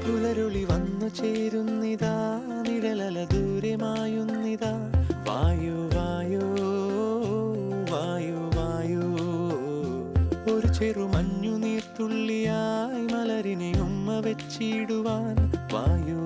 പുലരുളി വന്നു ചേരുന്നിതാ നിഴലല ദൂരെ മായുന്നിതാ വായു വായു വായു വായു ഒരു ചെറു മഞ്ഞു നീർത്തുള്ളിയായി മലരിനെ ഉമ്മ വെച്ചിടുവാൻ വായു